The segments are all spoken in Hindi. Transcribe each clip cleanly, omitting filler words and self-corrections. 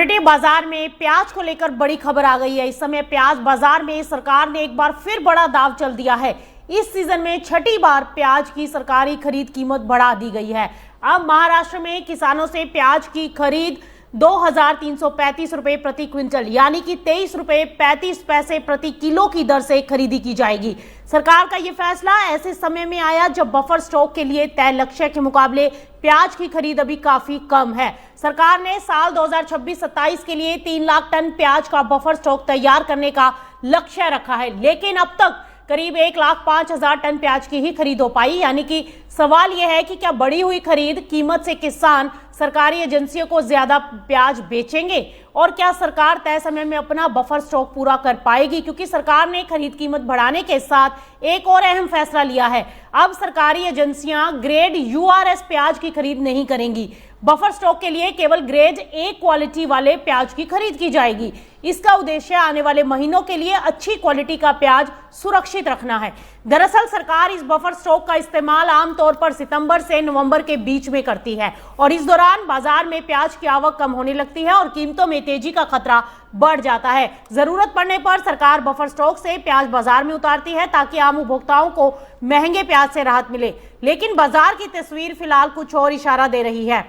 कम्युनिटी बाजार में प्याज को लेकर बड़ी खबर आ गई है। इस समय प्याज बाजार में सरकार ने एक बार फिर बड़ा दांव चल दिया है। इस सीजन में छठी बार प्याज की सरकारी खरीद कीमत बढ़ा दी गई है। अब महाराष्ट्र में किसानों से प्याज की खरीद 2,335 रुपए प्रति क्विंटल यानी कि 23 रुपए 35 पैसे प्रति किलो की दर से खरीदी की जाएगी। सरकार का ये फैसला ऐसे समय में आया जब बफर स्टॉक के लिए तय लक्ष्य के मुकाबले प्याज की खरीद अभी काफी कम है। सरकार ने साल 2026-27 के लिए 3 लाख टन प्याज का बफर स्टॉक तैयार करने का लक्ष्य रखा है, लेकिन अब तक करीब 1,05,000 टन प्याज की ही खरीद हो पाई। यानी कि सवाल यह है कि क्या बढ़ी हुई खरीद कीमत से किसान सरकारी एजेंसियों को ज्यादा प्याज बेचेंगे और क्या सरकार तय समय में अपना बफर स्टॉक पूरा कर पाएगी, क्योंकि सरकार ने खरीद कीमत बढ़ाने के साथ एक और अहम फैसला लिया है। अब सरकारी एजेंसियां ग्रेड यूआरएस प्याज की खरीद नहीं करेंगी। बफर स्टॉक के लिए केवल ग्रेड ए क्वालिटी वाले प्याज की खरीद की जाएगी। इसका उद्देश्य आने वाले महीनों के लिए अच्छी क्वालिटी का प्याज सुरक्षित रखना है। दरअसल सरकार इस बफर स्टॉक का इस्तेमाल आमतौर पर सितंबर से नवंबर के बीच में करती है और इस दौरान बाजार में प्याज की आवक कम होने लगती है और कीमतों में तेजी का खतरा बढ़ जाता है। जरूरत पड़ने पर सरकार बफर स्टॉक से प्याज बाजार में उतारती है ताकि आम उपभोक्ताओं को महंगे प्याज से राहत मिले, लेकिन बाजार की तस्वीर फिलहाल कुछ और इशारा दे रही है।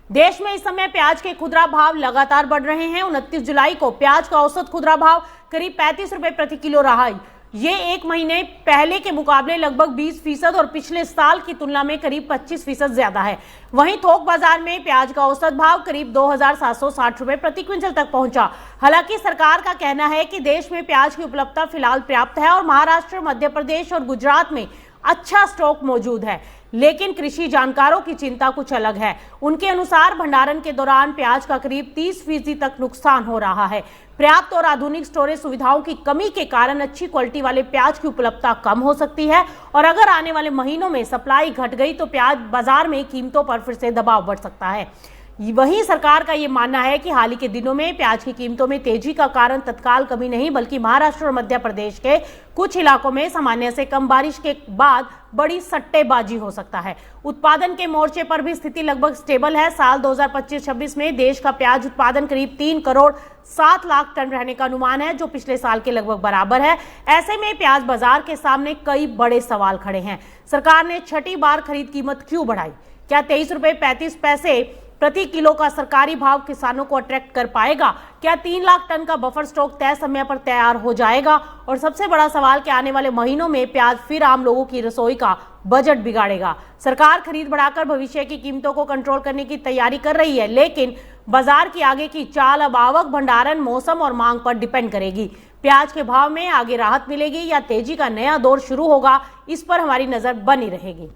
देश में इस समय प्याज के खुदरा भाव लगातार बढ़ रहे हैं। 29 जुलाई को प्याज का औसत खुदरा भाव करीब 35 रुपए प्रति किलो रहा। ये एक महीने पहले के मुकाबले लगभग 20% और पिछले साल की तुलना में करीब 25% ज्यादा है। वहीं थोक बाजार में प्याज का औसत भाव करीब 2,760 रुपए प्रति क्विंटल तक पहुंचा। हालांकि सरकार का कहना है कि देश में प्याज की उपलब्धता फिलहाल पर्याप्त है और महाराष्ट्र, मध्य प्रदेश और गुजरात में अच्छा स्टॉक मौजूद है, लेकिन कृषि जानकारों की चिंता कुछ अलग है। उनके अनुसार भंडारण के दौरान प्याज का करीब 30% तक नुकसान हो रहा है। पर्याप्त और आधुनिक स्टोरेज सुविधाओं की कमी के कारण अच्छी क्वालिटी वाले प्याज की उपलब्धता कम हो सकती है और अगर आने वाले महीनों में सप्लाई घट गई तो प्याज बाजार में कीमतों पर फिर से दबाव बढ़ सकता है। वहीं सरकार का ये मानना है कि हाल ही के दिनों में प्याज की कीमतों में तेजी का कारण तत्काल कमी नहीं बल्कि महाराष्ट्र और मध्य प्रदेश के कुछ इलाकों में सामान्य से कम बारिश के बाद बड़ी सट्टेबाजी हो सकता है। उत्पादन के मोर्चे पर भी स्थिति लगभग स्टेबल है। साल 2025-26 में देश का प्याज उत्पादन करीब 3 करोड़ 7 लाख टन रहने का अनुमान है, जो पिछले साल के लगभग बराबर है। ऐसे में प्याज बाजार के सामने कई बड़े सवाल खड़े हैं। सरकार ने छठी बार खरीद कीमत क्यों बढ़ाई? क्या 23 रुपए 35 पैसे प्रति किलो का सरकारी भाव किसानों को अट्रैक्ट कर पाएगा? क्या 3 लाख टन का बफर स्टॉक तय समय पर तैयार हो जाएगा? और सबसे बड़ा सवाल कि आने वाले महीनों में प्याज फिर आम लोगों की रसोई का बजट बिगाड़ेगा। सरकार खरीद बढ़ाकर भविष्य की कीमतों को कंट्रोल करने की तैयारी कर रही है, लेकिन बाजार की आगे की चाल अब आवक, भंडारण, मौसम और मांग पर डिपेंड करेगी। प्याज के भाव में आगे राहत मिलेगी या तेजी का नया दौर शुरू होगा, इस पर हमारी नजर बनी रहेगी।